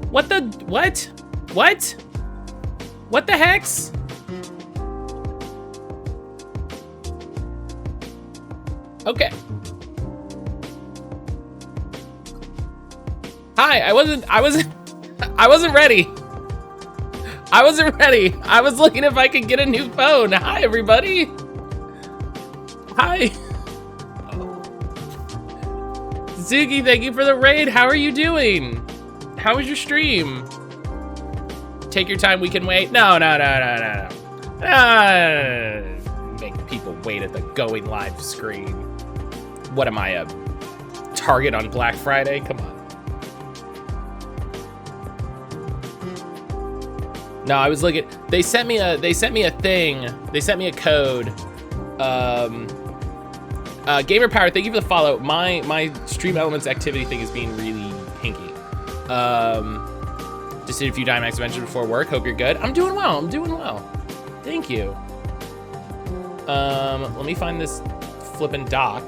What the, what? What? What the hex? Okay. Hi, I wasn't ready. I wasn't ready. I was looking if I could get a new phone. Hi, everybody. Hi. Zuki, thank you for the raid. How are you doing? How was your stream? Take your time, we can wait. No. Make people wait at the going live screen. What am I, a Target on Black Friday? Come on. No, I was looking. They sent me a thing. They sent me a code. Gamer Power, thank you for the follow. My Stream Elements activity thing is being really hinky. Just did a few Dynamax adventures before work. Hope you're good. I'm doing well. Thank you. Let me find this flippin' doc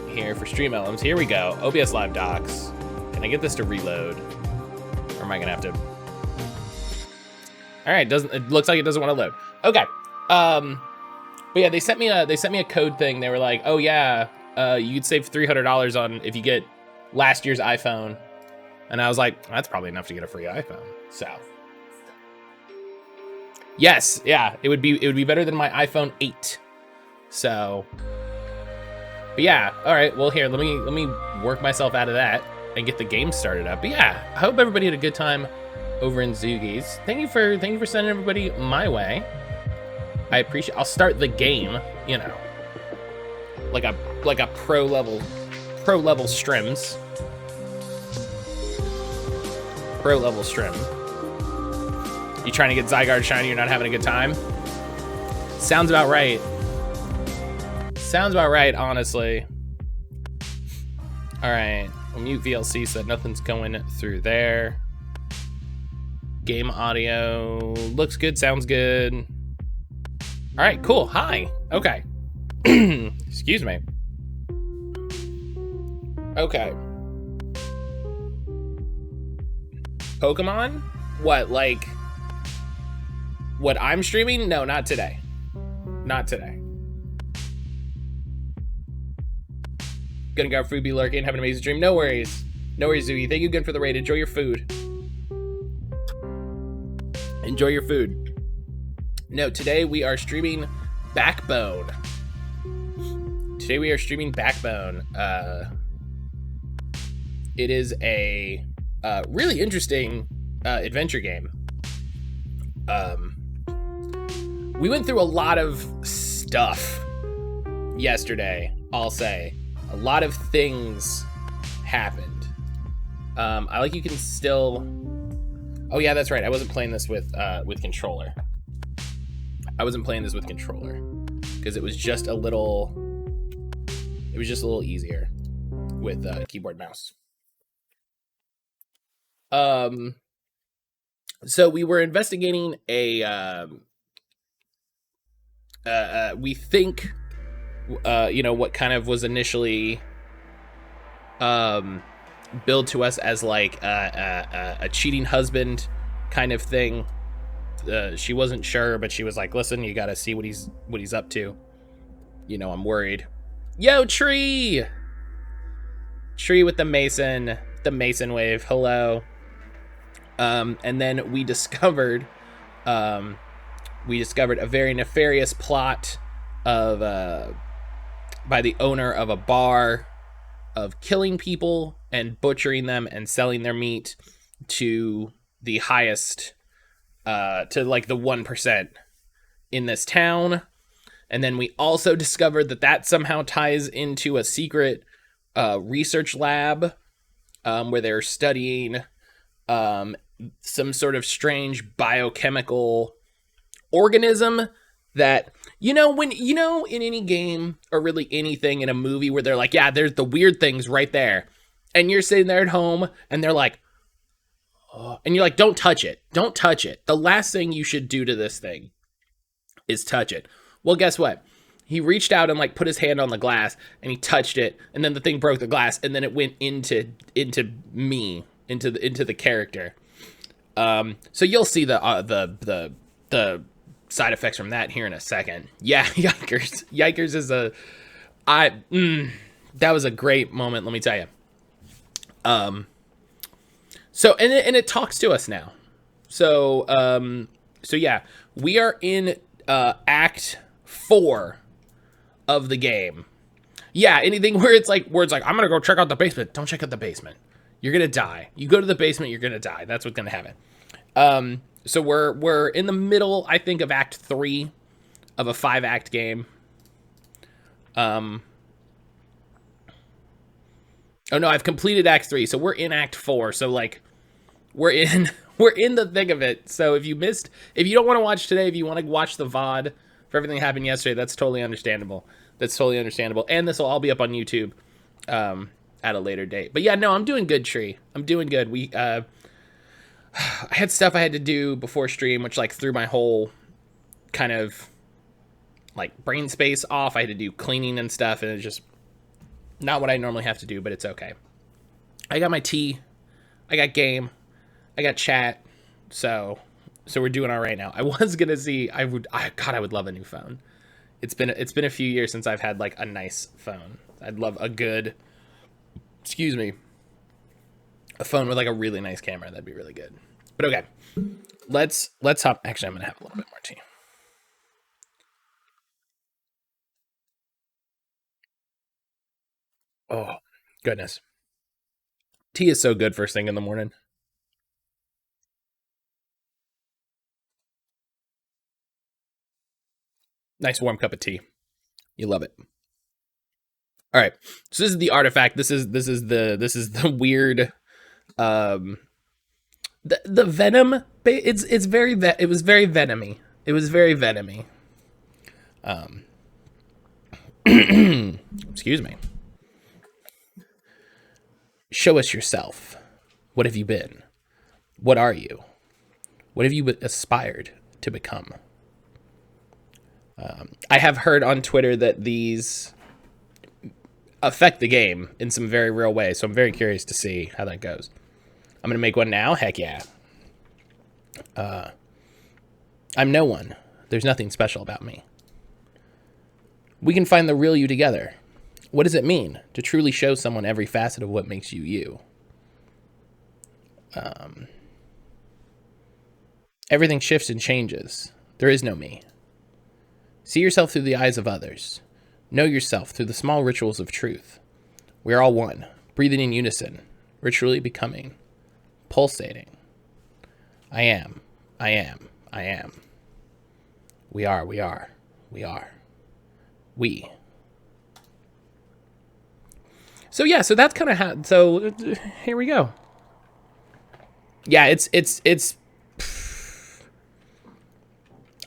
here for Stream Elements. Here we go. OBS Live docs. Can I get this to reload? Or am I gonna have to? All right, it looks like it doesn't want to load. Okay. But yeah, they sent me a code thing. They were like, oh yeah, you'd save $300 on if you get last year's iPhone. And I was like, that's probably enough to get a free iPhone. So yes, yeah, it would be better than my iPhone 8. So, but yeah, all right. Well, here, let me work myself out of that and get the game started up. But yeah, I hope everybody had a good time over in Zoogies. Thank you for sending everybody my way. I appreciate. I'll start the game, you know, like a pro level strims. Pro level strim. You trying to get Zygarde shiny? You're not having a good time. Sounds about right. Sounds about right, honestly. All right. Well, mute VLC said nothing's going through there. Game audio looks good, sounds good. All right, cool. Hi. Okay. Excuse me. Okay. Pokemon? What, like what I'm streaming? No, not today. Not today. Gonna go food, be lurking, have an amazing stream. No worries. No worries, Zooey. Thank you again for the raid. Enjoy your food. Enjoy your food. No, today we are streaming Backbone. Today we are streaming Backbone. It is a really interesting adventure game. We went through a lot of stuff yesterday, I'll say. A lot of things happened. I like you can still... Oh yeah, that's right. I wasn't playing this with controller. I wasn't playing this with controller because it was just a little easier with keyboard mouse. So we were investigating a we think you know, what kind of was initially billed to us as like a cheating husband kind of thing. She wasn't sure, but she was like, listen, you gotta see what he's up to. You know, I'm worried. Yo, Tree with the Mason wave. Hello. And then we discovered a very nefarious plot of by the owner of a bar of killing people and butchering them and selling their meat to the highest, to like the 1% in this town. And then we also discovered that somehow ties into a secret research lab where they're studying some sort of strange biochemical organism that, you know, when, you know, in any game or really anything in a movie where they're like, yeah, there's the weird things right there. And you're sitting there at home and they're like, oh, and you're like, don't touch it. Don't touch it. The last thing you should do to this thing is touch it. Well, guess what? He reached out and like put his hand on the glass and he touched it. And then the thing broke the glass and then it went into me. into the character. So you'll see the side effects from that here in a second. Yeah, yikers. Yikers is that was a great moment, let me tell you. So and it talks to us now. So yeah, we are in act 4 of the game. Yeah, anything where it's like I'm gonna go check out the basement. Don't check out the basement. You're gonna die. You go to the basement, you're gonna die. That's what's gonna happen. So we're in the middle, I think, of act 3 of a 5-act game. Oh no, I've completed act 3, so we're in act 4. So like, we're in the thick of it. So if you don't want to watch today, if you want to watch the VOD for everything that happened yesterday, that's totally understandable. And this will all be up on YouTube at a later date. But yeah, no, I'm doing good, Tree. I'm doing good. I had stuff I had to do before stream, which like threw my whole kind of like brain space off. I had to do cleaning and stuff, and it's just not what I normally have to do, but it's okay. I got my tea, I got game, I got chat, so we're doing all right now. I was gonna see, I would love a new phone. It's been a few years since I've had like a nice phone. I'd love a good, a phone with like a really nice camera. That'd be really good. But okay, let's hop. Actually, I'm gonna have a little bit more tea. Oh, goodness. Tea is so good first thing in the morning. Nice warm cup of tea. You love it. All right. So this is the artifact. This is the weird the venom. It's very it was very venomy. It was very venomy. Excuse me. Show us yourself. What have you been? What are you? What have you aspired to become? I have heard on Twitter that these affect the game in some very real ways, so I'm very curious to see how that goes. I'm going to make one now. Heck yeah. I'm no one. There's nothing special about me. We can find the real you together. What does it mean to truly show someone every facet of what makes you you? Everything shifts and changes. There is no me. See yourself through the eyes of others. Know yourself through the small rituals of truth. We are all one, breathing in unison, ritually becoming, pulsating. I am. I am. I am. We are. We are. We are. We. So yeah, so that's kind of how. So here we go. Yeah, it's.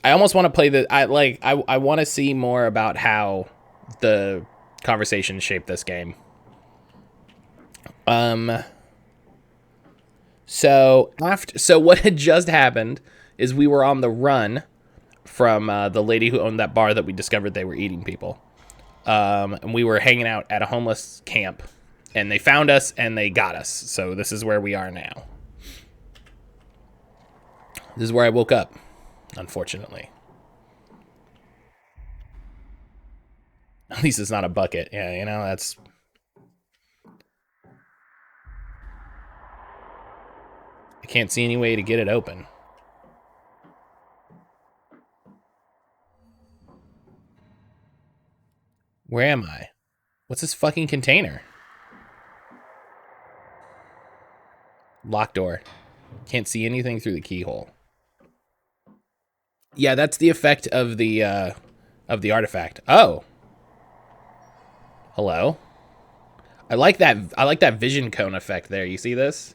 I almost want to play the. I want to see more about how the conversation shaped this game. So what had just happened is we were on the run from the lady who owned that bar that we discovered they were eating people. And we were hanging out at a homeless camp, and they found us and they got us. So this is where we are now. This is where I woke up, unfortunately. At least it's not a bucket. Yeah, you know, that's... I can't see any way to get it open. Where am I? What's this fucking container? Locked door. Can't see anything through the keyhole. Yeah, that's the effect of the artifact. Oh. Hello. I like that vision cone effect there. You see this?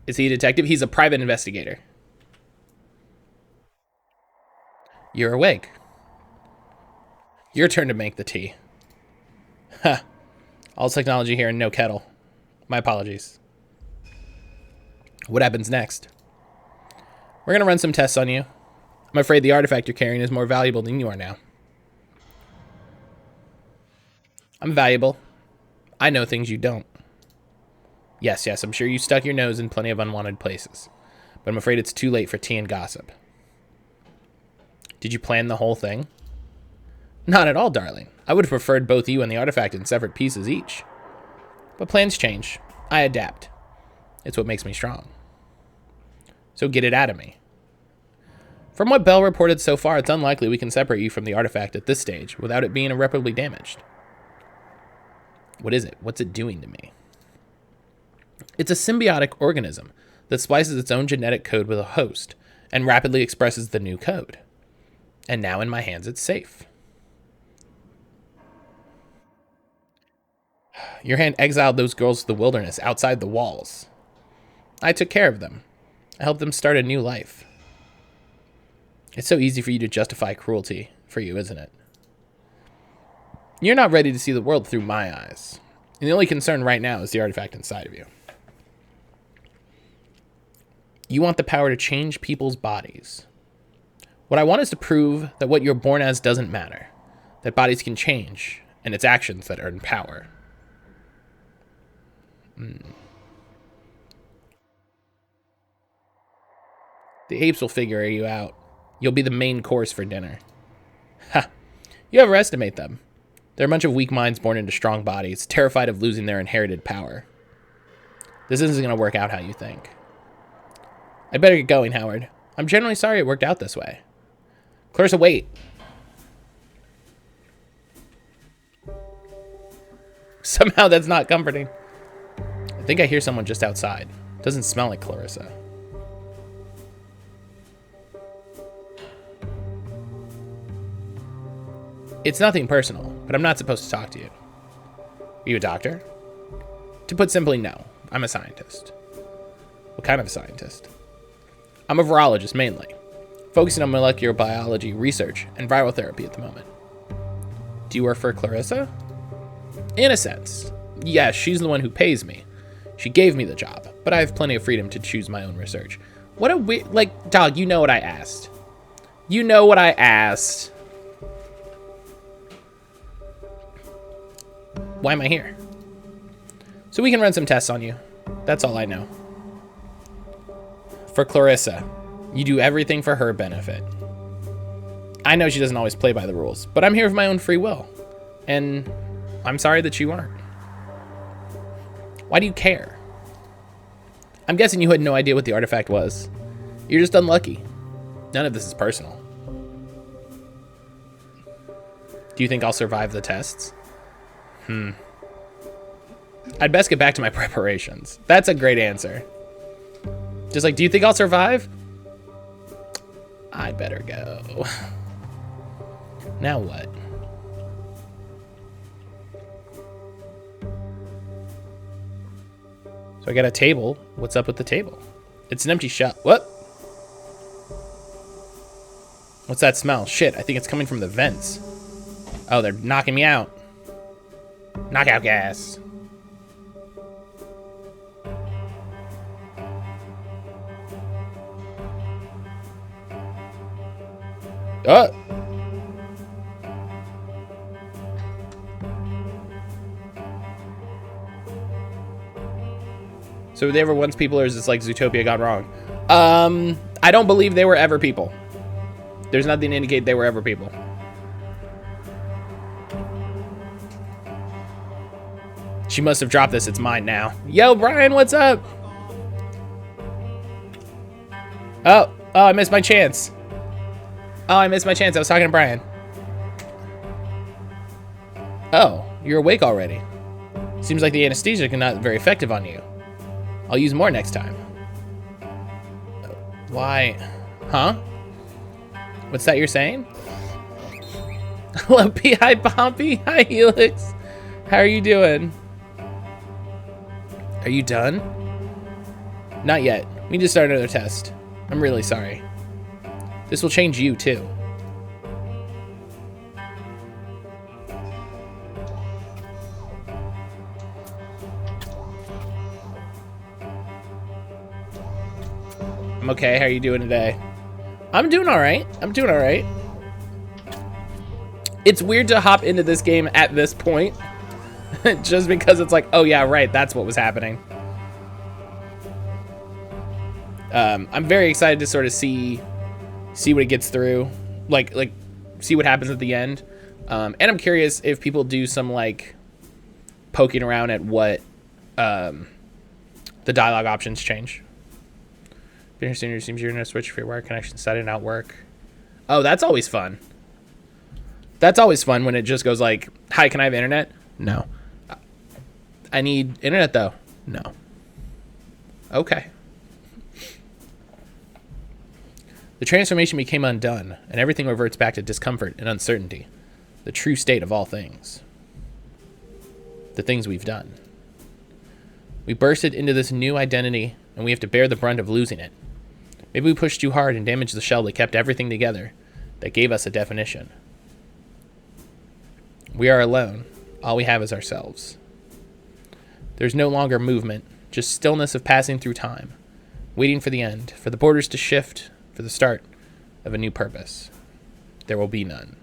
Is he a detective? He's a private investigator. You're awake. Your turn to make the tea. Ha. All technology here and no kettle. My apologies. What happens next? We're going to run some tests on you. I'm afraid the artifact you're carrying is more valuable than you are now. I'm valuable. I know things you don't. Yes, I'm sure you stuck your nose in plenty of unwanted places. But I'm afraid it's too late for tea and gossip. Did you plan the whole thing? Not at all, darling. I would have preferred both you and the artifact in separate pieces each. But plans change. I adapt. It's what makes me strong. So get it out of me. From what Bell reported so far, it's unlikely we can separate you from the artifact at this stage without it being irreparably damaged. What is it? What's it doing to me? It's a symbiotic organism that splices its own genetic code with a host and rapidly expresses the new code. And now in my hands, it's safe. Your hand exiled those girls to the wilderness outside the walls. I took care of them. I helped them start a new life. It's so easy for you to justify cruelty for you, isn't it? You're not ready to see the world through my eyes. And the only concern right now is the artifact inside of you. You want the power to change people's bodies. What I want is to prove that what you're born as doesn't matter. That bodies can change, and it's actions that earn power. The apes will figure you out. You'll be the main course for dinner. Ha! You overestimate them. They're a bunch of weak minds born into strong bodies, terrified of losing their inherited power. This isn't going to work out how you think. I'd better get going, Howard. I'm genuinely sorry it worked out this way. Clarissa, wait. Somehow that's not comforting. I think I hear someone just outside. Doesn't smell like Clarissa. It's nothing personal, but I'm not supposed to talk to you. Are you a doctor? To put simply, no. I'm a scientist. What kind of a scientist? I'm a virologist mainly, focusing on molecular biology research and viral therapy at the moment. Do you work for Clarissa? In a sense. Yes, she's the one who pays me. She gave me the job, but I have plenty of freedom to choose my own research. What a weird, like, dog, you know what I asked. You know what I asked. Why am I here? So we can run some tests on you. That's all I know. For Clarissa, you do everything for her benefit. I know she doesn't always play by the rules, but I'm here of my own free will. And I'm sorry that you aren't. Why do you care? I'm guessing you had no idea what the artifact was. You're just unlucky. None of this is personal. Do you think I'll survive the tests? I'd best get back to my preparations. That's a great answer. Just like, do you think I'll survive? I'd better go. Now what? So I got a table. What's up with the table? It's an empty shell. What? What's that smell? Shit, I think it's coming from the vents. Oh, they're knocking me out. Knockout gas. Oh. So they were once people, or is this like Zootopia gone wrong? I don't believe they were ever people. There's nothing to indicate they were ever people. She must have dropped this. It's mine now. Yo, Brian, what's up? Oh, I missed my chance. I missed my chance. I was talking to Brian. Oh, you're awake already. Seems like the anesthesia is not very effective on you. I'll use more next time. Why? Huh? What's that you're saying? Hello, P. Hi, Pompey. Hi, Helix. How are you doing? Are you done? Not yet. We need to start another test. I'm really sorry. This will change you, too. I'm okay. How are you doing today? I'm doing all right. I'm doing all right. It's weird to hop into this game at this point. Just because it's like, oh yeah, right, that's what was happening. I'm very excited to sort of see what it gets through, like see what happens at the end. And I'm curious if people do some like poking around at what the dialogue options change. Being senior seems you're gonna switch for your wire connection, set it out work. Oh, that's always fun. That's always fun when it just goes like, "Hi, can I have internet?" No. I need internet though. No. Okay. The transformation became undone, and everything reverts back to discomfort and uncertainty, the true state of all things. The things we've done. We bursted into this new identity, and we have to bear the brunt of losing it. Maybe we pushed too hard and damaged the shell that kept everything together, that gave us a definition. We are alone. All we have is ourselves. There's no longer movement, just stillness of passing through time, waiting for the end, for the borders to shift, for the start of a new purpose. There will be none.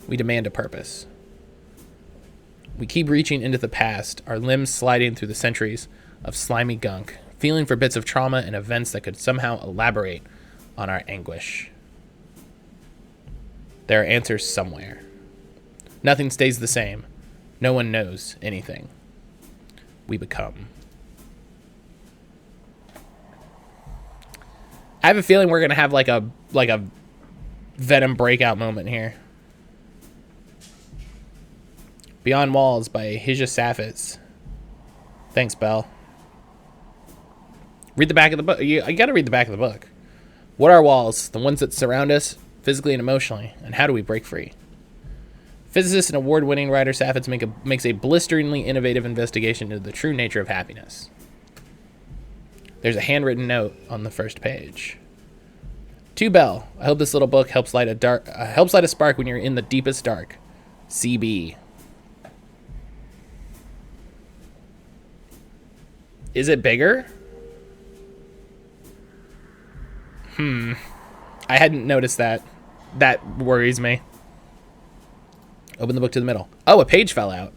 We demand a purpose. We keep reaching into the past, our limbs sliding through the centuries of slimy gunk, feeling for bits of trauma and events that could somehow elaborate on our anguish. There are answers somewhere. Nothing stays the same. No one knows anything. We become. I have a feeling we're gonna have like a Venom breakout moment here. Beyond Walls by Hija Safis. Thanks, Belle. Read the back of the book. You gotta read the back of the book. What are walls? The ones that surround us, physically and emotionally. And how do we break free? Physicist and award-winning writer Safis makes a blisteringly innovative investigation into the true nature of happiness. There's a handwritten note on the first page. To Belle, I hope this little book helps light a spark when you're in the deepest dark. CB. Is it bigger? I hadn't noticed that. That worries me. Open the book to the middle. Oh, a page fell out.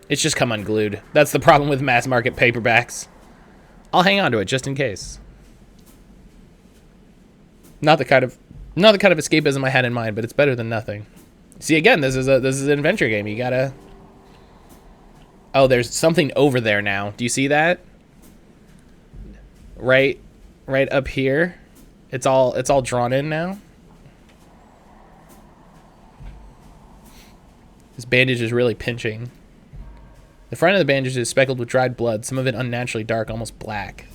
It's just come unglued. That's the problem with mass market paperbacks. I'll hang on to it just in case. Not the kind of escapism I had in mind, but it's better than nothing. See, again, this is an adventure game. You gotta. Oh, there's something over there now. Do you see that? Right up here. It's all drawn in now. This bandage is really pinching. The front of the bandage is speckled with dried blood, some of it unnaturally dark, almost black.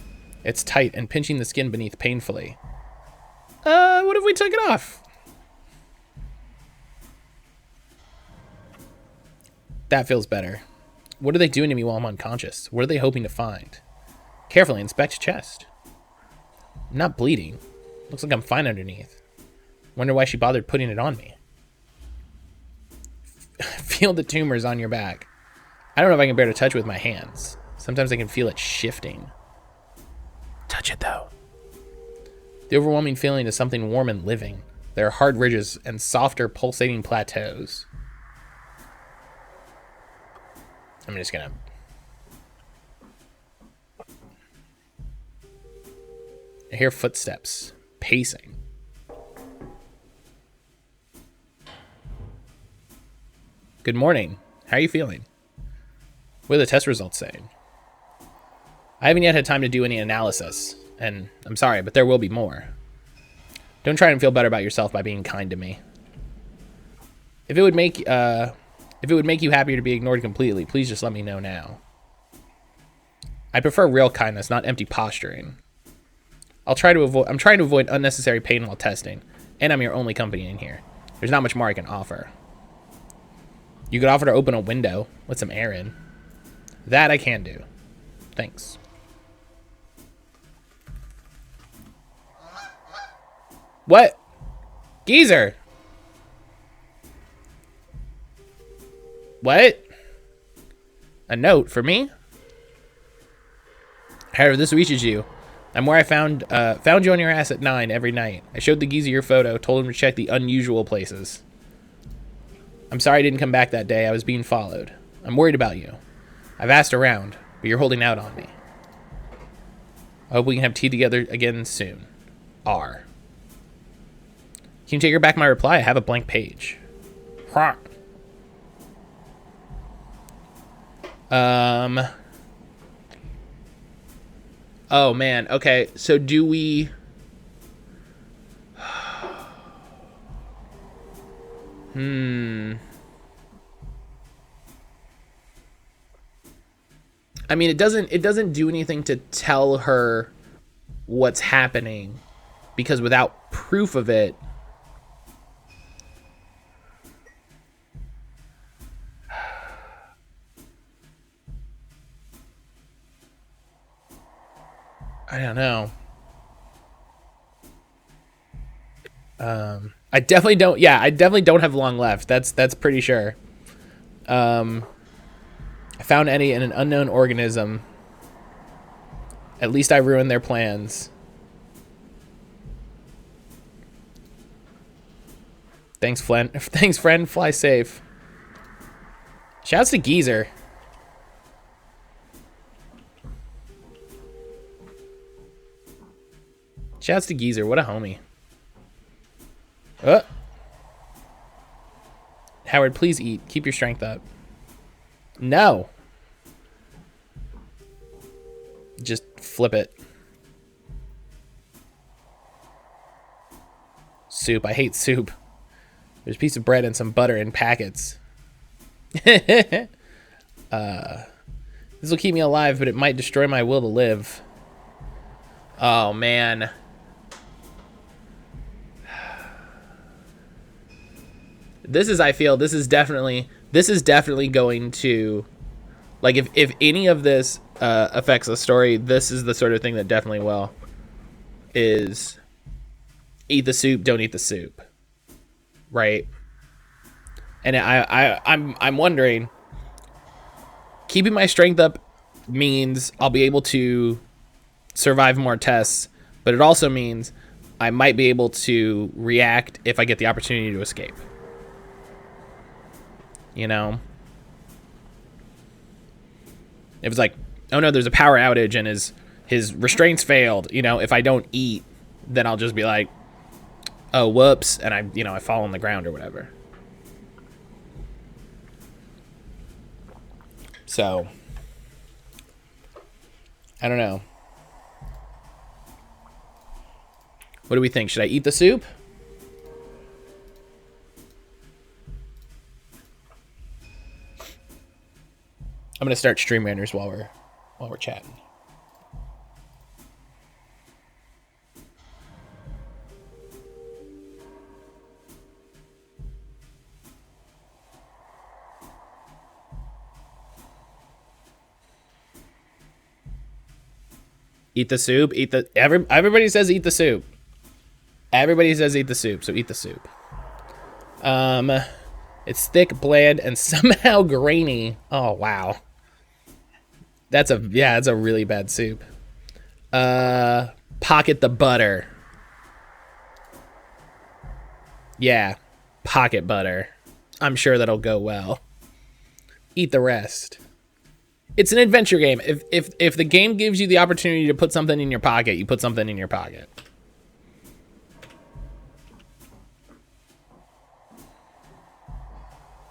It's tight and pinching the skin beneath painfully. What if we took it off? That feels better. What are they doing to me while I'm unconscious? What are they hoping to find? Carefully inspect chest. I'm not bleeding. Looks like I'm fine underneath. Wonder why she bothered putting it on me. Feel the tumors on your back. I don't know if I can bear to touch with my hands. Sometimes I can feel it shifting. Touch it though. The overwhelming feeling is something warm and living. There are hard ridges and softer pulsating plateaus. I'm just gonna... I hear footsteps. Pacing. Good morning. How are you feeling? What are the test results saying? I haven't yet had time to do any analysis, and I'm sorry, but there will be more. Don't try and feel better about yourself by being kind to me. If it would make you happier to be ignored completely, please just let me know now. I prefer real kindness, not empty posturing. I'm trying to avoid unnecessary pain while testing, and I'm your only company in here. There's not much more I can offer. You could offer to open a window, let some air in. That I can do. Thanks. What? Geezer! What? A note for me? However, this reaches you. I'm where I found you on your ass at 9 every night. I showed the geezer your photo, told him to check the unusual places. I'm sorry I didn't come back that day. I was being followed. I'm worried about you. I've asked around, but you're holding out on me. I hope we can have tea together again soon. R. Can you take her back my reply? I have a blank page. Oh man, okay, so do we... I mean, it doesn't do anything to tell her what's happening, because without proof of it, I don't know. I definitely don't. Yeah, I definitely don't have long left. That's pretty sure. I found Eddie in an unknown organism. At least I ruined their plans. Thanks, Flynn. Thanks, friend. Fly safe. Shouts to Geezer. Shouts to Geezer. What a homie. Howard, please eat. Keep your strength up. No. Just flip it. Soup. I hate soup. There's a piece of bread and some butter in packets. This will keep me alive, but it might destroy my will to live. Oh, man. I feel this is definitely going to, like, if any of this affects the story, this is the sort of thing that definitely will, is eat the soup, don't eat the soup, right? And I'm wondering, keeping my strength up means I'll be able to survive more tests, but it also means I might be able to react if I get the opportunity to escape. You know, if it's like, oh no, there's a power outage and his restraints failed, you know, if I don't eat, then I'll just be like, oh, whoops, and I fall on the ground or whatever. So, I don't know. What do we think? Should I eat the soup? I'm gonna start stream renders while we're chatting. Eat the soup. Everybody says eat the soup. Everybody says eat the soup, so eat the soup. It's thick, bland, and somehow grainy. Oh wow. That's a really bad soup. Pocket the butter. Yeah, pocket butter. I'm sure that'll go well. Eat the rest. It's an adventure game. If the game gives you the opportunity to put something in your pocket, you put something in your pocket.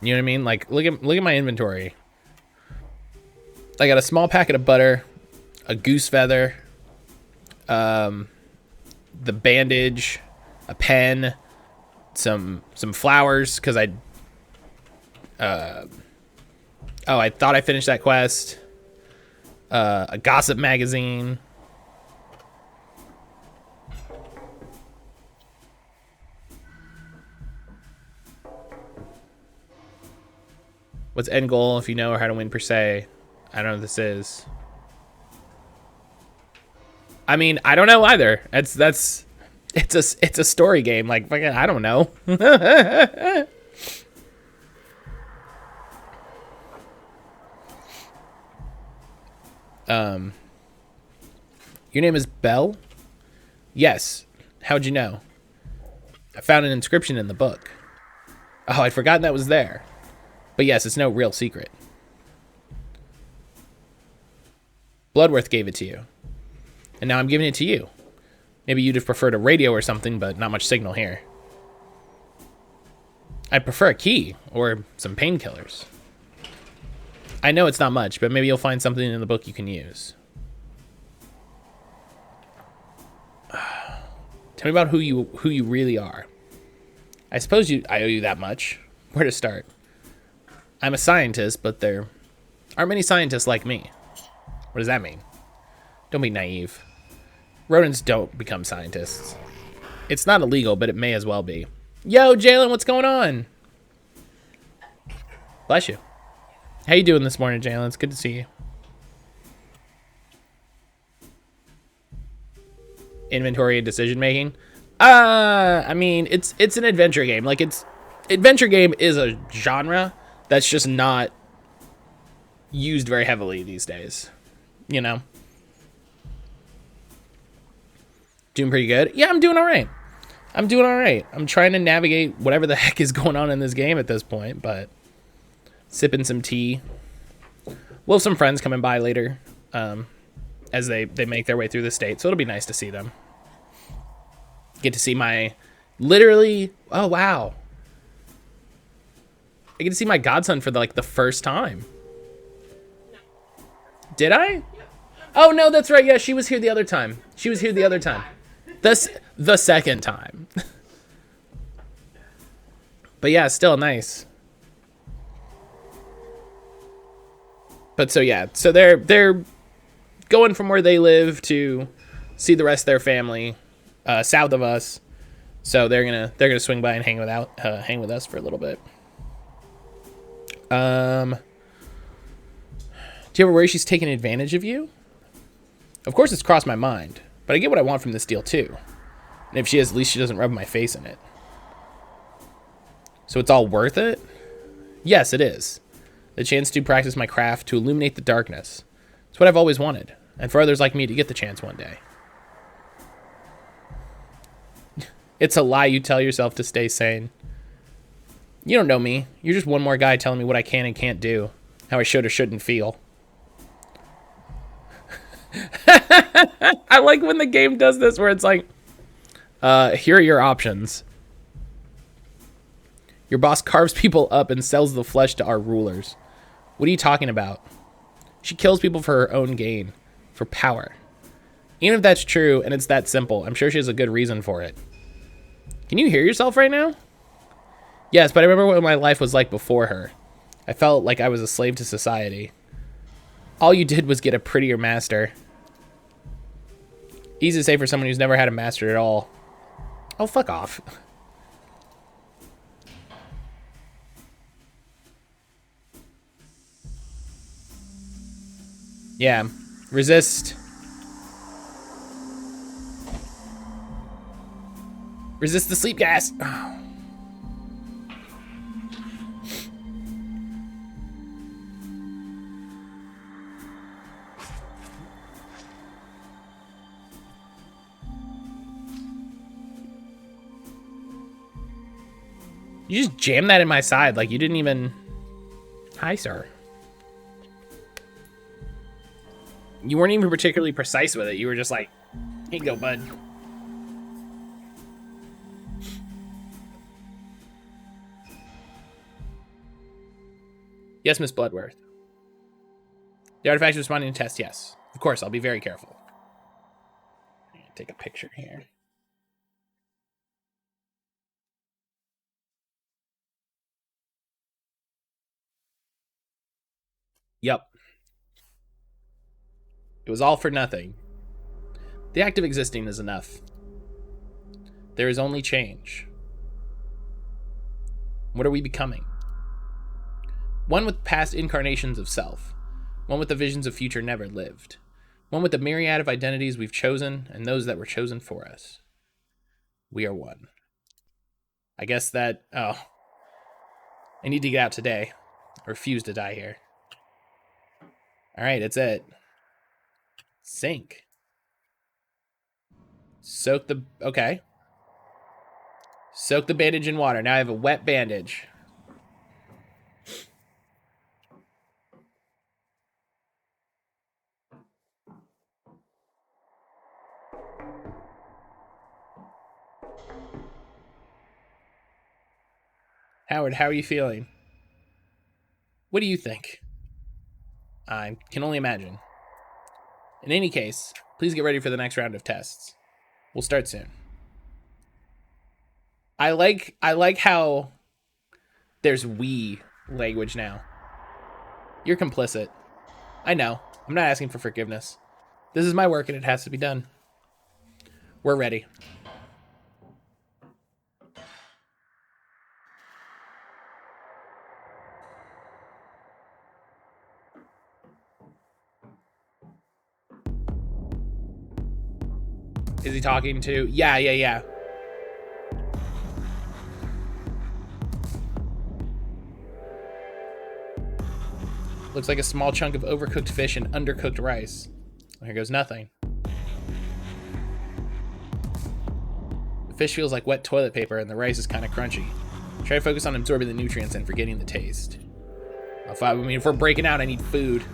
You know what I mean? Like, look at my inventory. I got a small packet of butter, a goose feather, the bandage, a pen, some flowers, because I thought I finished that quest, a gossip magazine. What's end goal if you know, or how to win per se? I don't know what this is. I mean, I don't know either. It's a story game. Like, fucking, I don't know. Your name is Belle? Yes. How'd you know? I found an inscription in the book. Oh, I'd forgotten that was there. But yes, it's no real secret. Bloodworth gave it to you. And now I'm giving it to you. Maybe you'd have preferred a radio or something, but not much signal here. I prefer a key or some painkillers. I know it's not much, but maybe you'll find something in the book you can use. Tell me about who you really are. I suppose I owe you that much. Where to start? I'm a scientist, but there aren't many scientists like me. What does that mean? Don't be naive. Rodents don't become scientists. It's not illegal, but it may as well be. Yo, Jalen, what's going on? Bless you. How you doing this morning, Jalen? It's good to see you. Inventory and decision making. I mean, it's an adventure game. Like, adventure game is a genre that's just not used very heavily these days. You know? Doing pretty good. Yeah, I'm doing all right. I'm trying to navigate whatever the heck is going on in this game at this point, but sipping some tea. We'll have some friends coming by later as they make their way through the state, so it'll be nice to see them. Get to see my oh wow, I get to see my godson for the first time. Did I? Oh no, that's right. Yeah, she was here the other time. The second time. But yeah, still nice. But so yeah, so they're going from where they live to see the rest of their family south of us. So they're gonna swing by and hang with us for a little bit. Do you ever worry she's taking advantage of you? Of course it's crossed my mind, but I get what I want from this deal too. And if she is, at least she doesn't rub my face in it. So it's all worth it? Yes, it is. The chance to practice my craft, to illuminate the darkness. It's what I've always wanted, and for others like me to get the chance one day. It's a lie you tell yourself to stay sane. You don't know me. You're just one more guy telling me what I can and can't do, how I should or shouldn't feel. I like when the game does this, where it's like, here are your options. Your boss carves people up and sells the flesh to our rulers. What are you talking about? She kills people for her own gain, for power. Even if that's true and it's that simple, I'm sure she has a good reason for it. Can you hear yourself right now? Yes, but I remember what my life was like before her. I felt like I was a slave to society. All you did was get a prettier master. Easy to say for someone who's never had a master at all. Oh, fuck off. Yeah, resist. Resist the sleep gas. Oh. You just jammed that in my side, like you didn't even... Hi, sir. You weren't even particularly precise with it. You were just like, here you go, bud. Yes, Miss Bloodworth. The artifact is responding to test, yes. Of course, I'll be very careful. Take a picture here. Yep. It was all for nothing. The act of existing is enough. There is only change. What are we becoming? One with past incarnations of self. One with the visions of future never lived. One with the myriad of identities we've chosen and those that were chosen for us. We are one. I guess that... Oh. I need to get out today. I refuse to die here. Alright, that's it. Sink. Soak the... Okay. Soak the bandage in water. Now I have a wet bandage. Howard, how are you feeling? What do you think? I can only imagine. In any case, please get ready for the next round of tests. We'll start soon. I like how there's we language now. You're complicit. I know. I'm not asking for forgiveness. This is my work and it has to be done. We're ready. Is he talking to? Yeah. Looks like a small chunk of overcooked fish and undercooked rice. Here goes nothing. The fish feels like wet toilet paper and the rice is kind of crunchy. Try to focus on absorbing the nutrients and forgetting the taste. If we're breaking out, I need food.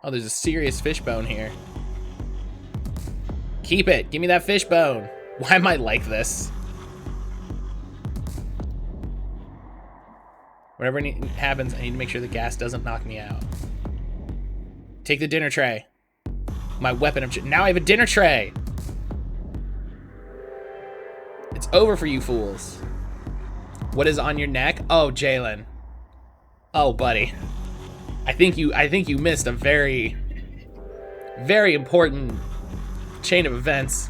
Oh, there's a serious fish bone here. Keep it. Give me that fish bone. Why am I like this? Whatever happens, I need to make sure the gas doesn't knock me out. Take the dinner tray. My weapon of now I have a dinner tray. It's over for you fools. What is on your neck? Oh, Jalen. Oh, buddy. I think you missed a very, very important chain of events.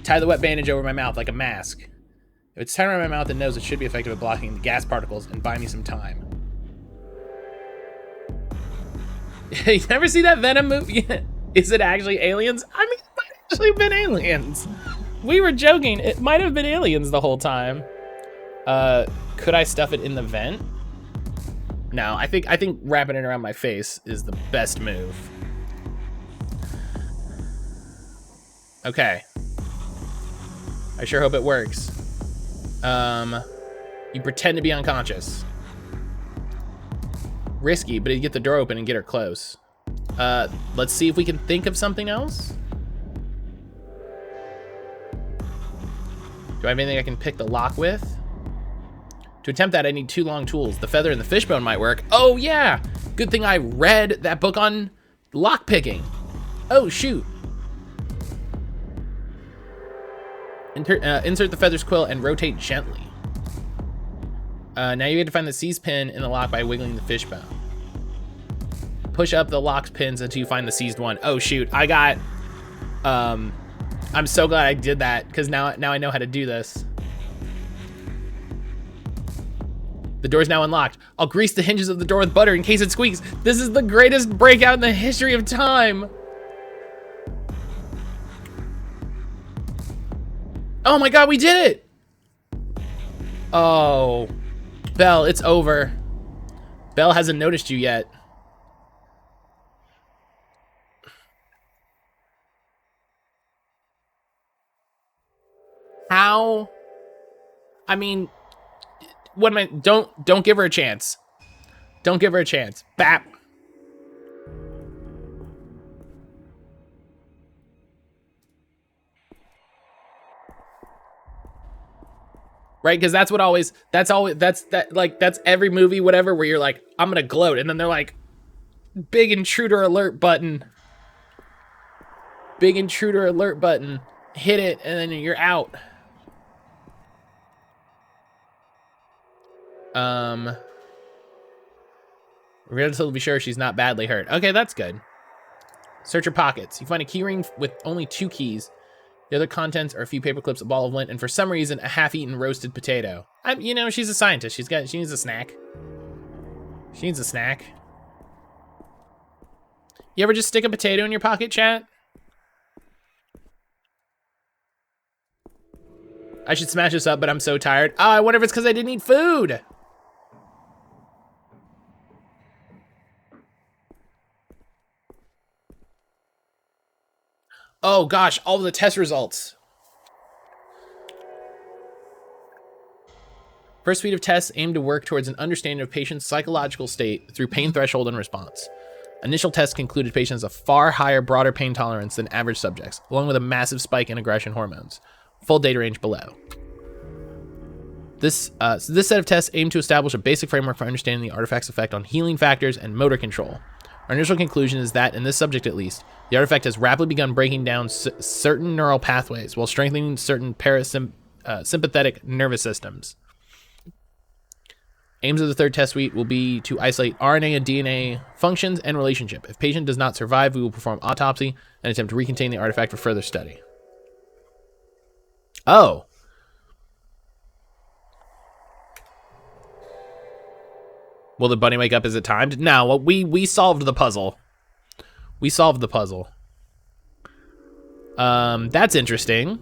Tie the wet bandage over my mouth like a mask. If it's tied around my mouth and nose, it should be effective at blocking the gas particles and buy me some time. You never see that Venom movie? Is it actually aliens? I mean, it might have actually been aliens. We were joking. It might have been aliens the whole time. Could I stuff it in the vent? No, I think wrapping it around my face is the best move. Okay. I sure hope it works. You pretend to be unconscious. Risky, but you get the door open and get her close. Let's see if we can think of something else. Do I have anything I can pick the lock with? To attempt that, I need 2 long tools. The feather and the fishbone might work. Oh yeah! Good thing I read that book on lock picking. Oh shoot. Insert the feather's quill and rotate gently. Now you get to find the seized pin in the lock by wiggling the fishbone. Push up the locked pins until you find the seized one. Oh shoot, I got, I'm so glad I did that, because now I know how to do this. The door's now unlocked. I'll grease the hinges of the door with butter in case it squeaks. This is the greatest breakout in the history of time. Oh my god, we did it! Oh. Belle, it's over. Belle hasn't noticed you yet. How? I mean, what am I? Don't give her a chance. Don't give her a chance. Bap. Right, because that's every movie, whatever, where you're like, I'm gonna gloat, and then they're like, big intruder alert button. Big intruder alert button. Hit it, and then you're out. We're gonna be sure she's not badly hurt. Okay, that's good. Search your pockets. You find a key ring with only 2 keys. The other contents are a few paper clips, a ball of lint, and for some reason, a half-eaten roasted potato. You know, she's a scientist. She needs a snack. She needs a snack. You ever just stick a potato in your pocket, chat? I should smash this up, but I'm so tired. Oh, I wonder if it's because I didn't eat food. Oh gosh, all of the test results. First suite of tests aim to work towards an understanding of patient's psychological state through pain threshold and response. Initial tests concluded patients have a far higher, broader pain tolerance than average subjects, along with a massive spike in aggression hormones. Full data range below. This set of tests aim to establish a basic framework for understanding the artifact's effect on healing factors and motor control. Our initial conclusion is that, in this subject at least, the artifact has rapidly begun breaking down certain neural pathways while strengthening certain parasympathetic nervous systems. Aims of the third test suite will be to isolate RNA and DNA functions and relationship. If patient does not survive, we will perform autopsy and attempt to recontain the artifact for further study. Oh. Will the bunny wake up? Is it timed? No, we solved the puzzle. We solved the puzzle. That's interesting.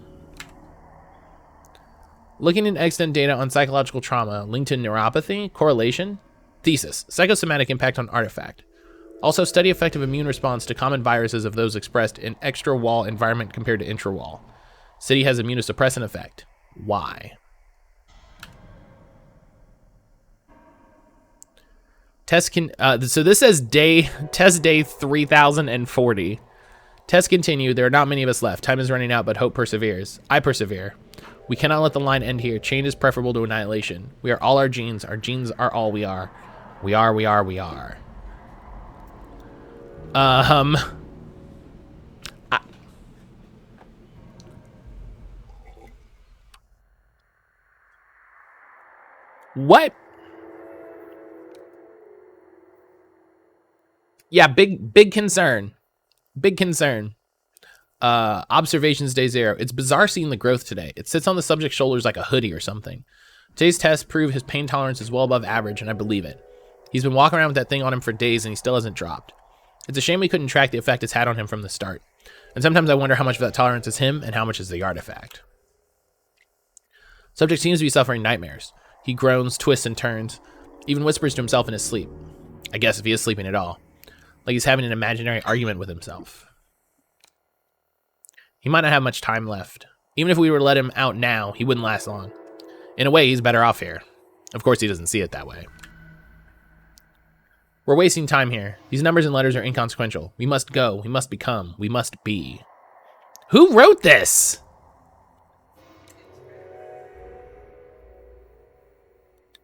Looking at extant data on psychological trauma linked to neuropathy, correlation, thesis, psychosomatic impact on artifact. Also, study effective immune response to common viruses of those expressed in extra-wall environment compared to intra-wall. City has immunosuppressant effect. Why? Test can, so this says test day 3040. Tests continue. There are not many of us left. Time is running out, but hope perseveres. I persevere. We cannot let the line end here. Change is preferable to annihilation. We are all our genes. Our genes are all we are. We are, we are, we are. What? Yeah, big concern. Big concern. Observations day 0. It's bizarre seeing the growth today. It sits on the subject's shoulders like a hoodie or something. Today's tests prove his pain tolerance is well above average, and I believe it. He's been walking around with that thing on him for days, and he still hasn't dropped. It's a shame we couldn't track the effect it's had on him from the start. And sometimes I wonder how much of that tolerance is him and how much is the artifact. Subject seems to be suffering nightmares. He groans, twists, and turns. Even whispers to himself in his sleep. I guess if he is sleeping at all. Like he's having an imaginary argument with himself. He might not have much time left. Even if we were to let him out now, he wouldn't last long. In a way, he's better off here. Of course, he doesn't see it that way. We're wasting time here. These numbers and letters are inconsequential. We must go. We must become. We must be. Who wrote this?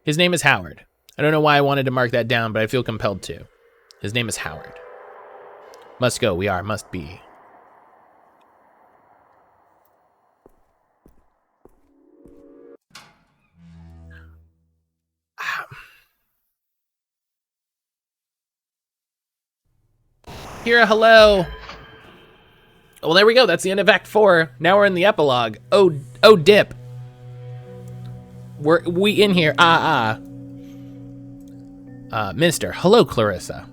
His name is Howard. I don't know why I wanted to mark that down, but I feel compelled to. His name is Howard. Must go. We are. Must be. Here, hello. Well, there we go. That's the end of Act 4. Now we're in the epilogue. Oh, dip. We in here. Minister. Hello, Clarissa.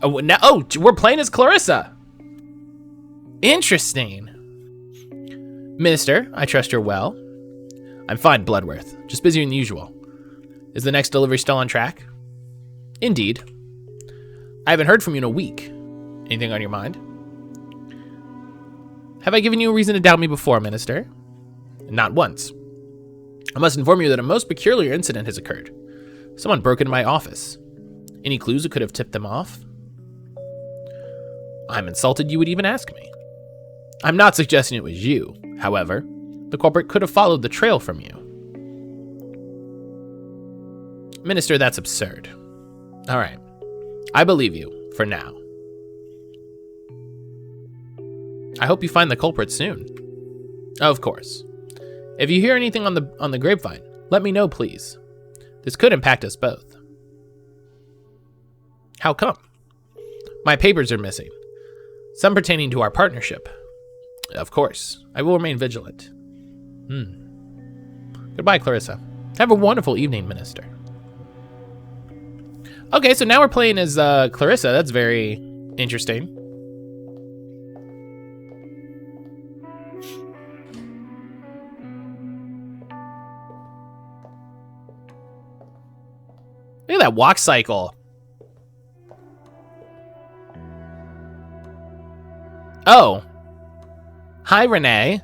We're playing as Clarissa. Interesting. Minister, I trust you're well. I'm fine, Bloodworth. Just busier than usual. Is the next delivery still on track? Indeed. I haven't heard from you in a week. Anything on your mind? Have I given you a reason to doubt me before, Minister? Not once. I must inform you that a most peculiar incident has occurred. Someone broke into my office. Any clues that could have tipped them off? I'm insulted you would even ask me. I'm not suggesting it was you. However, the culprit could have followed the trail from you. Minister, that's absurd. All right. I believe you, for now. I hope you find the culprit soon. Of course. If you hear anything on the grapevine, let me know, please. This could impact us both. How come? My papers are missing. Some pertaining to our partnership. Of course. I will remain vigilant. Goodbye, Clarissa. Have a wonderful evening, Minister. Okay, so now we're playing as Clarissa. That's very interesting. Look at that walk cycle. Oh. Hi, Renee.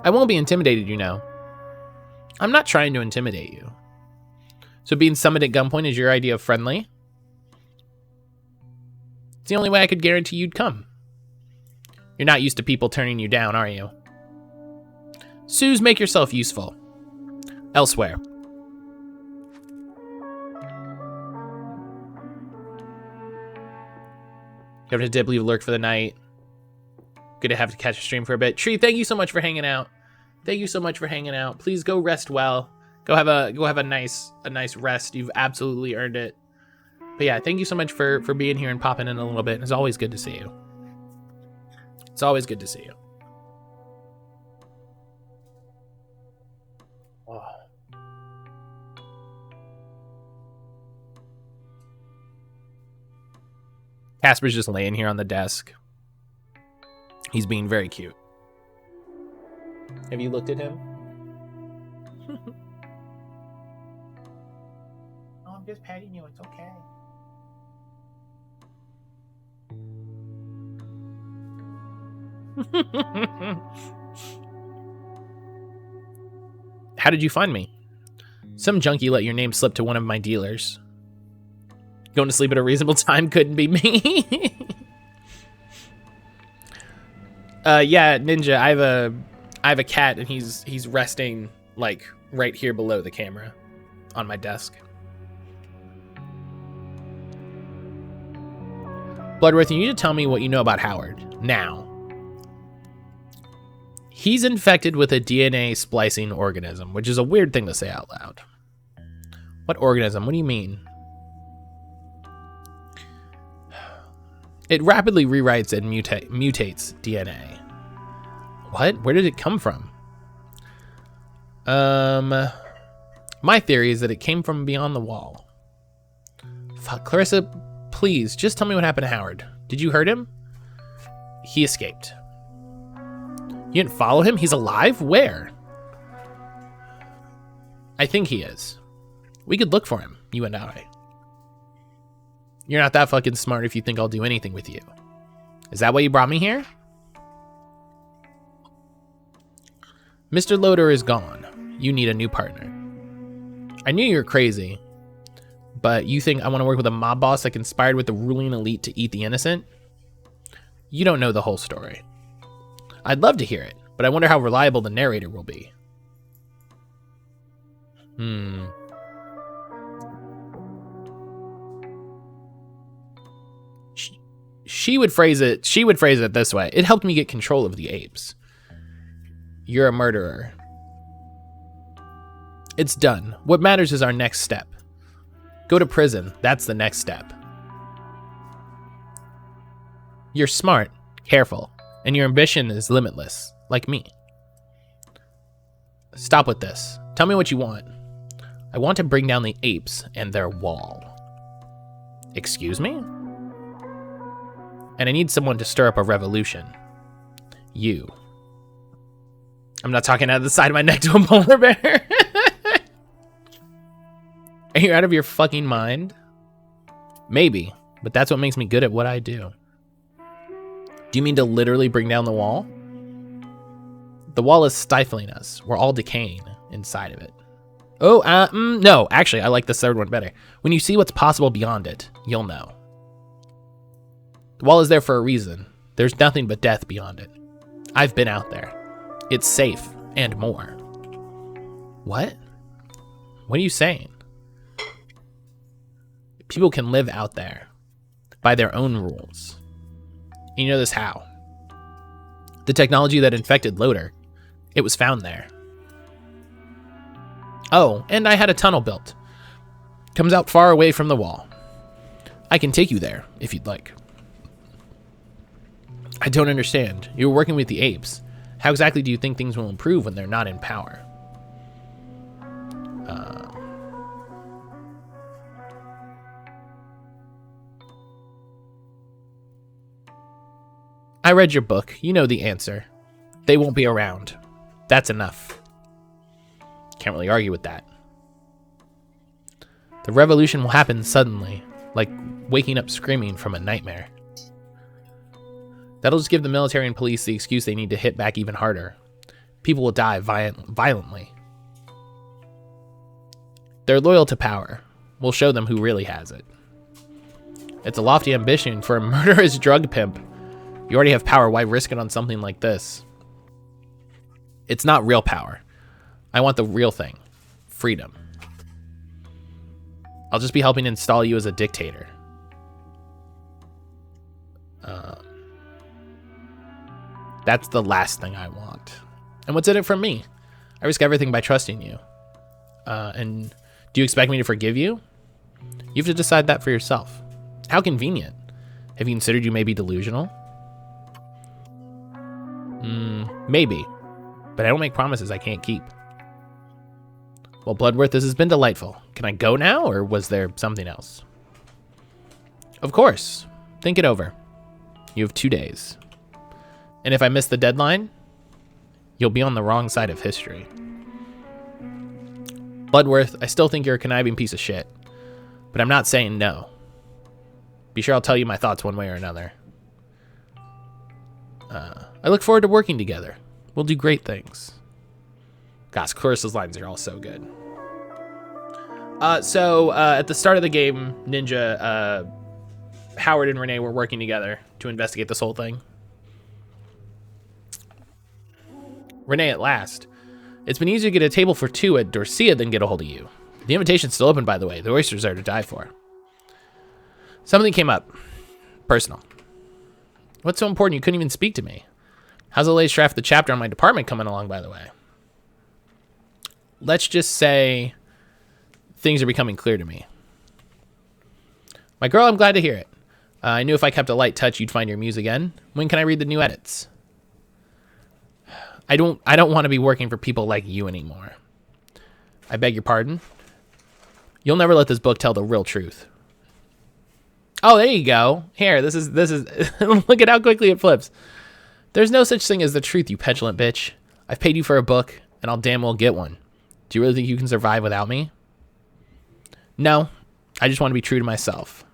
I won't be intimidated, you know. I'm not trying to intimidate you. So being summoned at gunpoint is your idea of friendly? It's the only way I could guarantee you'd come. You're not used to people turning you down, are you? Suze, make yourself useful. Elsewhere. Captain did leave lurk for the night. Good to have to catch a stream for a bit. Tree, thank you so much for hanging out. Thank you so much for hanging out. Please go rest well. Go have a nice rest. You've absolutely earned it. But yeah, thank you so much for being here and popping in a little bit. It's always good to see you. It's always good to see you. Oh. Casper's just laying here on the desk. He's being very cute. Have you looked at him? Oh, I'm just petting you. It's okay. How did you find me? Some junkie let your name slip to one of my dealers. Going to sleep at a reasonable time couldn't be me. Yeah, Ninja, I have a cat and he's resting like right here below the camera on my desk. Bloodworth, you need to tell me what you know about Howard now. He's infected with a DNA splicing organism, which is a weird thing to say out loud. What organism? What do you mean? It rapidly rewrites and mutates DNA. What? Where did it come from? My theory is that it came from beyond the wall. Fuck, Clarissa, please, just tell me what happened to Howard. Did you hurt him? He escaped. You didn't follow him? He's alive? Where? I think he is. We could look for him, you and I. You're not that fucking smart if you think I'll do anything with you. Is that why you brought me here? Mr. Lotor is gone. You need a new partner. I knew you were crazy, but you think I want to work with a mob boss that conspired with the ruling elite to eat the innocent? You don't know the whole story. I'd love to hear it, but I wonder how reliable the narrator will be. She would phrase it this way. It helped me get control of the apes. You're a murderer. It's done. What matters is our next step. Go to prison. That's the next step. You're smart, careful, and your ambition is limitless, like me. Stop with this. Tell me what you want. I want to bring down the apes and their wall. Excuse me? And I need someone to stir up a revolution. You. I'm not talking out of the side of my neck to a polar bear. Are you out of your fucking mind? Maybe, but that's what makes me good at what I do. Do you mean to literally bring down the wall? The wall is stifling us. We're all decaying inside of it. Oh, no, actually, I like this third one better. When you see what's possible beyond it, you'll know. The wall is there for a reason. There's nothing but death beyond it. I've been out there. It's safe and more. What? What are you saying? People can live out there by their own rules. And you know this how? The technology that infected Lotor, it was found there. Oh, and I had a tunnel built. Comes out far away from the wall. I can take you there if you'd like. I don't understand. You were working with the apes. How exactly do you think things will improve when they're not in power? I read your book. You know the answer. They won't be around. That's enough. Can't really argue with that. The revolution will happen suddenly, like waking up screaming from a nightmare. That'll just give the military and police the excuse they need to hit back even harder. People will die violently. They're loyal to power. We'll show them who really has it. It's a lofty ambition for a murderous drug pimp. You already have power, why risk it on something like this? It's not real power. I want the real thing. Freedom. I'll just be helping install you as a dictator. That's the last thing I want. And what's in it from me? I risk everything by trusting you. And do you expect me to forgive you? You have to decide that for yourself. How convenient. Have you considered you may be delusional? Maybe. But I don't make promises I can't keep. Well, Bloodworth, this has been delightful. Can I go now, or was there something else? Of course. Think it over. You have 2 days. And if I miss the deadline, you'll be on the wrong side of history. Bloodworth, I still think you're a conniving piece of shit. But I'm not saying no. Be sure I'll tell you my thoughts one way or another. I look forward to working together. We'll do great things. Gosh, Chorus's lines are all so good. So at the start of the game, Ninja, Howard and Renee were working together to investigate this whole thing. Renee, at last. It's been easier to get a table for 2 at Dorsia than get a hold of you. The invitation's still open, by the way. The oysters are to die for. Something came up. Personal. What's so important you couldn't even speak to me? How's the latest draft of the chapter on my department coming along, by the way? Let's just say things are becoming clear to me. My girl, I'm glad to hear it. I knew if I kept a light touch, you'd find your muse again. When can I read the new edits? I don't want to be working for people like you anymore. I beg your pardon? You'll never let this book tell the real truth. Oh, there you go. Here, this is look at how quickly it flips. There's no such thing as the truth, you petulant bitch. I've paid you for a book, and I'll damn well get one. Do you really think you can survive without me? No, I just want to be true to myself.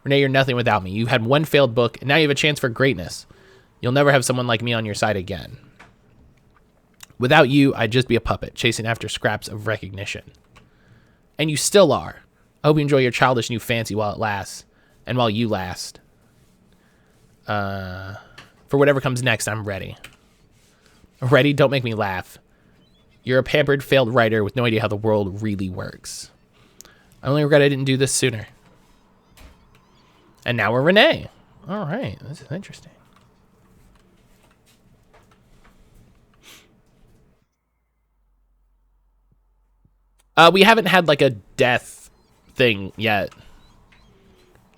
Renee, you're nothing without me. You've had one failed book, and now you have a chance for greatness. You'll never have someone like me on your side again. Without you, I'd just be a puppet, chasing after scraps of recognition. And you still are. I hope you enjoy your childish new fancy while it lasts. And while you last. For whatever comes next, I'm ready. Ready? Don't make me laugh. You're a pampered, failed writer with no idea how the world really works. I only regret I didn't do this sooner. And now we're Renee. All right, this is interesting. We haven't had like a death thing yet.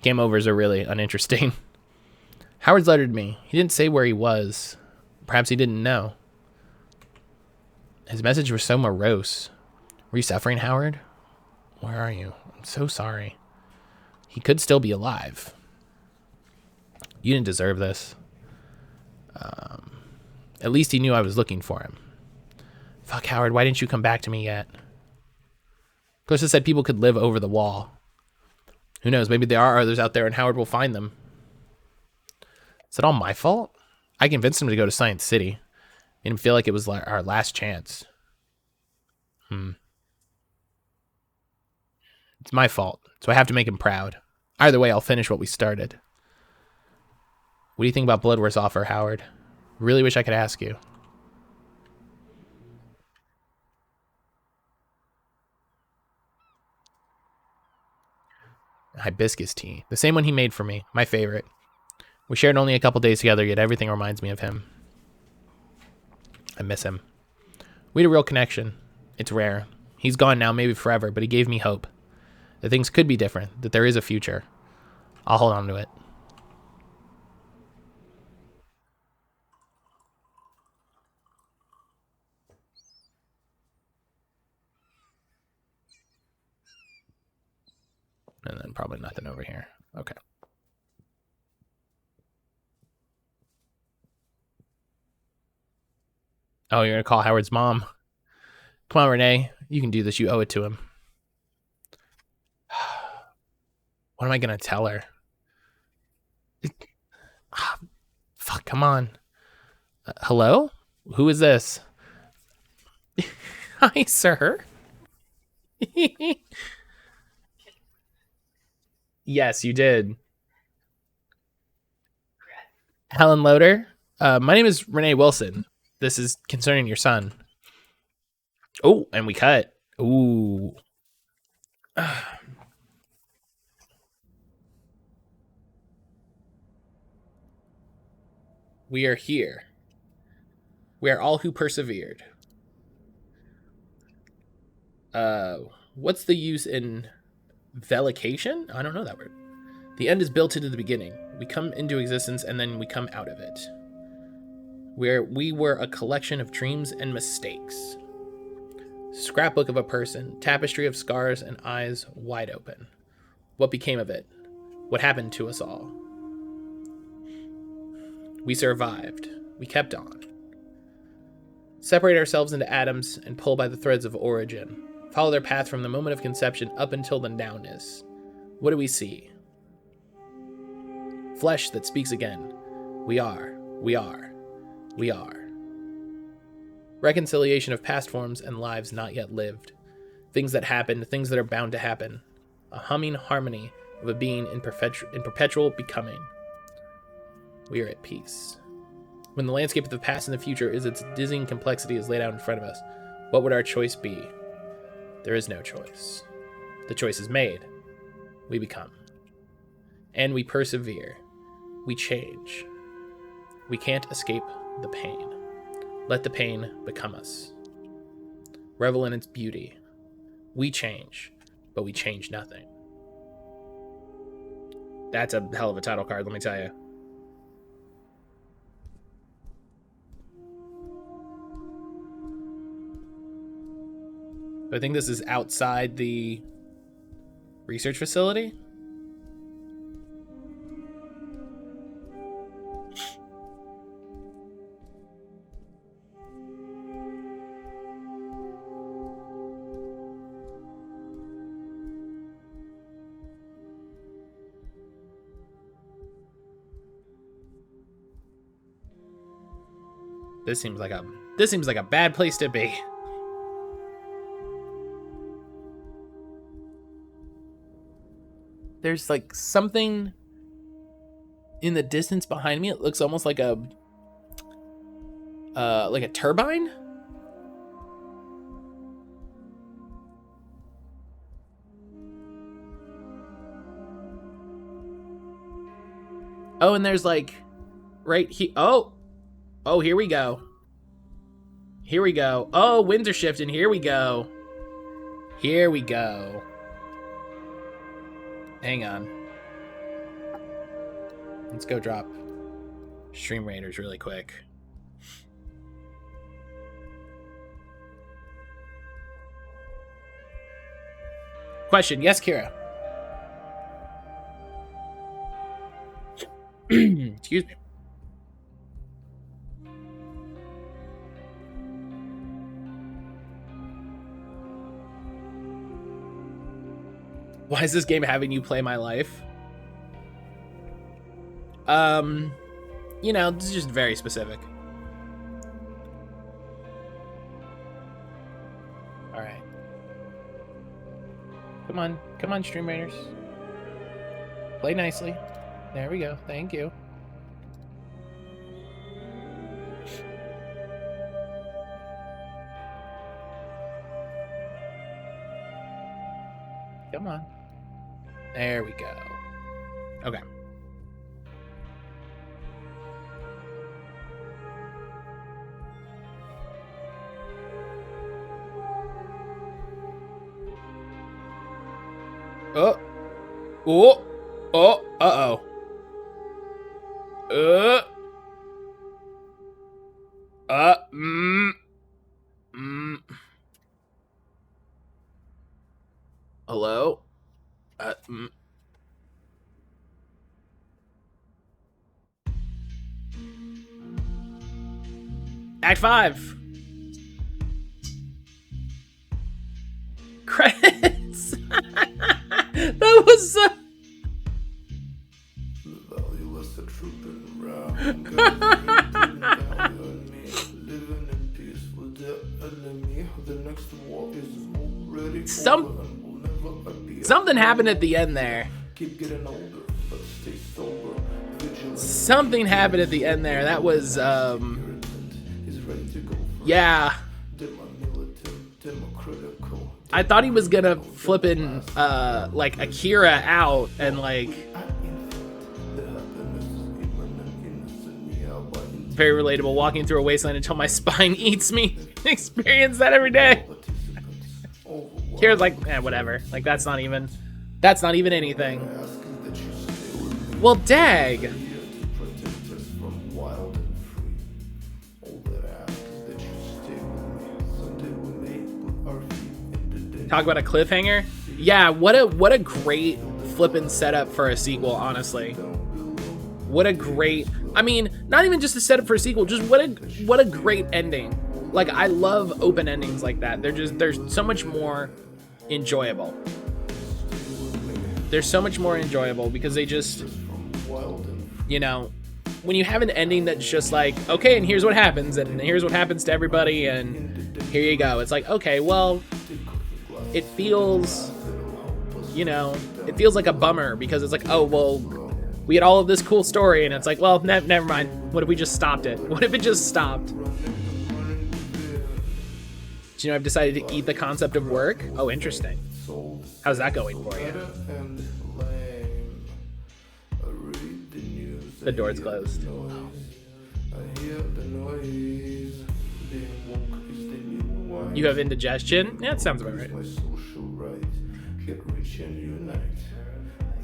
Game overs are really uninteresting. Howard's lettered me. He didn't say where he was. Perhaps he didn't know. His message was so morose. Were you suffering, Howard? Where are you? I'm so sorry. He could still be alive. You didn't deserve this. At least he knew I was looking for him. Fuck, Howard, why didn't you come back to me yet? Clarissa said people could live over the wall. Who knows? Maybe there are others out there and Howard will find them. Is it all my fault? I convinced him to go to Science City. Made him feel like it was our last chance. It's my fault, so I have to make him proud. Either way, I'll finish what we started. What do you think about Bloodworth's offer, Howard? Really wish I could ask you. Hibiscus tea. The same one he made for me. My favorite. We shared only a couple days together, yet everything reminds me of him. I miss him. We had a real connection. It's rare. He's gone now, maybe forever, but he gave me hope. That things could be different. That there is a future. I'll hold on to it. And then probably nothing over here. Okay. Oh, you're going to call Howard's mom. Come on, Renee. You can do this. You owe it to him. What am I going to tell her? Fuck, come on. Hello? Who is this? Hi, sir. Yes, you did. Helen Lotor. My name is Renee Wilson. This is concerning your son. Oh, and we cut. Ooh. We are here. We are all who persevered. What's the use in velication? I don't know that word. The end is built into the beginning. We come into existence and then we come out of it. We were a collection of dreams and mistakes. Scrapbook of a person, tapestry of scars and eyes wide open. What became of it? What happened to us all? We survived. We kept on. Separate ourselves into atoms and pull by the threads of origin. Follow their path from the moment of conception up until the nowness. What do we see? Flesh that speaks again. We are. We are. We are. Reconciliation of past forms and lives not yet lived. Things that happened, things that are bound to happen. A humming harmony of a being in perpetual becoming. We are at peace. When the landscape of the past and the future is its dizzying complexity is laid out in front of us, what would our choice be? There is no choice. The choice is made. We become. And we persevere. We change. We can't escape the pain. Let the pain become us. Revel in its beauty. We change, but we change nothing. That's a hell of a title card, let me tell you. I think this is outside the research facility. This seems like a bad place to be. There's like something in the distance behind me. It looks almost like a turbine. Oh, and there's like right here. Oh, here we go. Here we go. Oh, winds are shifting. Here we go. Here we go. Hang on. Let's go drop Stream Raiders really quick. Question. Yes, Kira. Excuse me. Why is this game having you play my life? You know, this is just very specific. Alright. Come on, Stream Raiders. Play nicely. There we go. Thank you. Come on. There we go. Okay. Oh. Oh. Oh. Uh-oh. Hello? Act 5. Credits. That was Something happened at the end there. Something happened at the end there. That was, yeah. I thought he was gonna flippin', like, Akira out and, like... Very relatable, walking through a wasteland until my spine eats me. Experience that every day. Kira's like, whatever. Like, that's not even anything. Well, dag. Talk about a cliffhanger? Yeah, what a great flippin' setup for a sequel, honestly. What a great, I mean, not even just a setup for a sequel, just what a great ending. Like, I love open endings like that. They're so much more enjoyable. They're so much more enjoyable because they just, you know, when you have an ending that's just like, okay, and here's what happens, and here's what happens to everybody, and here you go. It's like, okay, well, it feels, you know, it feels like a bummer because it's like, oh, well, we had all of this cool story, and it's like, well, never mind. What if we just stopped it? What if it just stopped? Do you know, I've decided to eat the concept of work. Oh, interesting. How's that going for you? The door's closed. You have indigestion? Yeah, that sounds about right.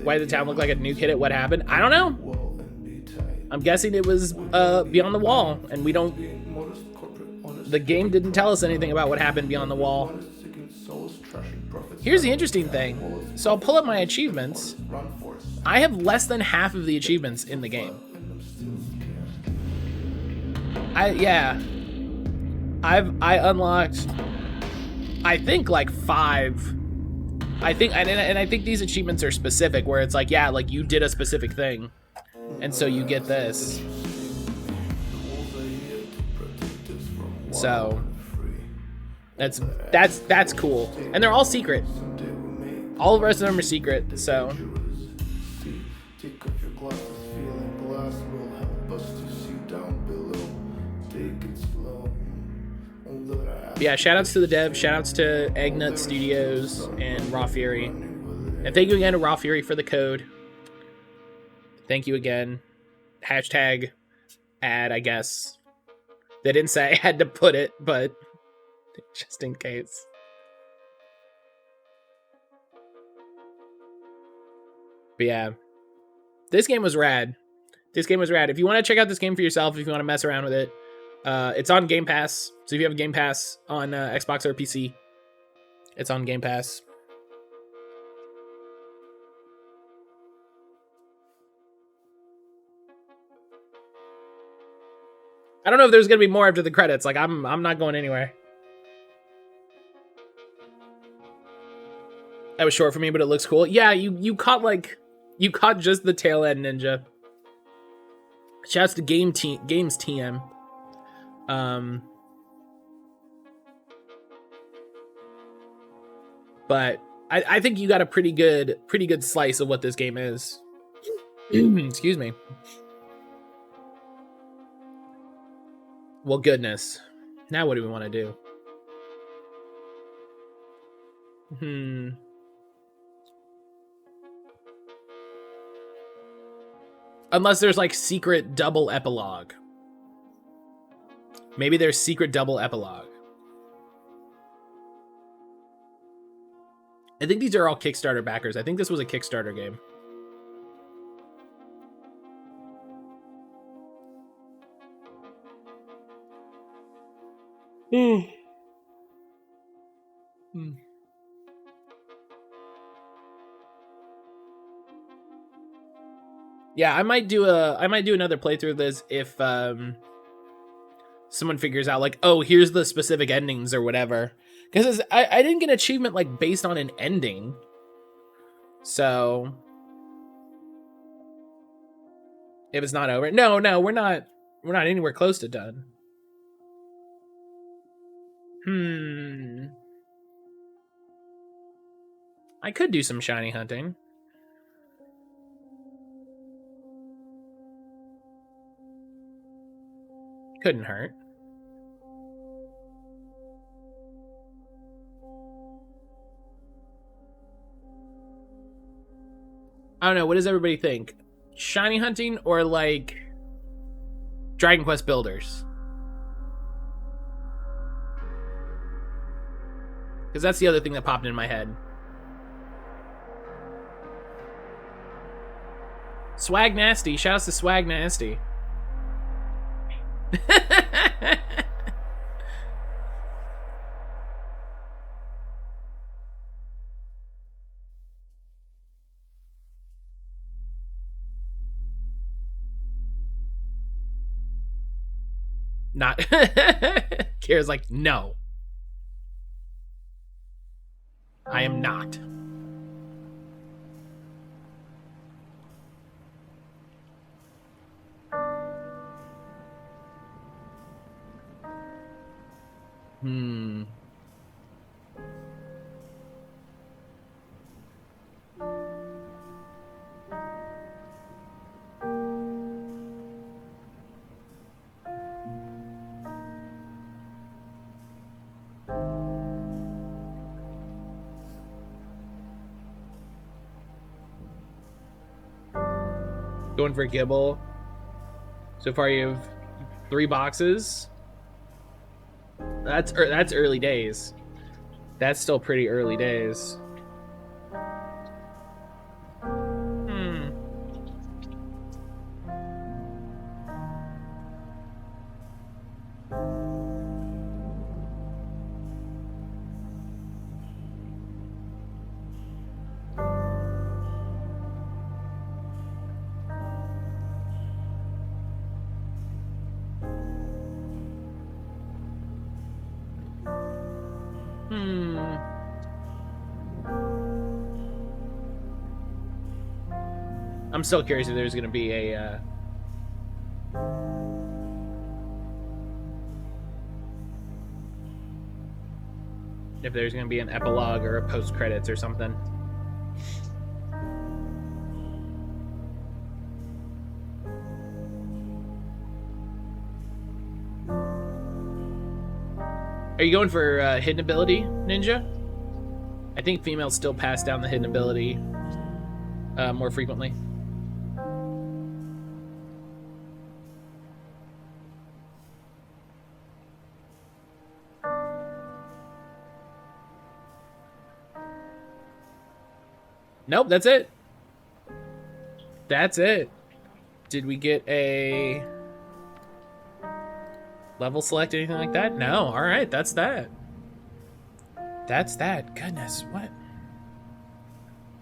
Why did the town look like a new kid at what happened? I don't know. I'm guessing it was Beyond the Wall, and we don't... The game didn't tell us anything about what happened beyond the wall. Here's the interesting thing. So I'll pull up my achievements. I have less than half of the achievements in the game. I unlocked, I think, like 5. I think, and I think these achievements are specific, where it's like, yeah, like you did a specific thing, and so you get this. So that's cool, and they're all secret. All the rest of them are secret. So yeah, shoutouts to the dev, shoutouts to Eggnut Studios and Raw Fury, and thank you again to Raw Fury for the code. Thank you again. Hashtag ad, I guess. They didn't say I had to put it, but just in case. But yeah, this game was rad. This game was rad. If you want to check out this game for yourself, if you want to mess around with it, it's on Game Pass. So if you have a Game Pass on Xbox or PC, it's on Game Pass. I don't know if there's gonna be more after the credits. Like, I'm not going anywhere. That was short for me, but it looks cool. Yeah, you caught just the tail end, Ninja. Shouts to Games TM. But I think you got a pretty good slice of what this game is. Excuse me. Well, goodness. Now what do we want to do? Unless there's like secret double epilogue. Maybe there's secret double epilogue. I think these are all Kickstarter backers. I think this was a Kickstarter game. Yeah, I might do another playthrough of this if someone figures out like, oh, here's the specific endings or whatever. Because I didn't get an achievement like based on an ending. So if it's not over. No, we're not anywhere close to done. I could do some shiny hunting. Couldn't hurt. I don't know. What does everybody think? Shiny hunting or like Dragon Quest Builders? Because that's the other thing that popped in my head. Swag Nasty. Shouts to Swag Nasty. Not. Kira's like, no. I am not. Going for Gibble. So far you have 3 boxes. That's early days. That's still pretty early days. I'm still curious if there's going to be a if there's going to be an epilogue or a post credits or something. Are you going for hidden ability, Ninja? I think females still pass down the hidden ability more frequently. Nope, that's it. That's it. Did we get a level select, anything like that? No. All right, that's that. That's that. Goodness, what?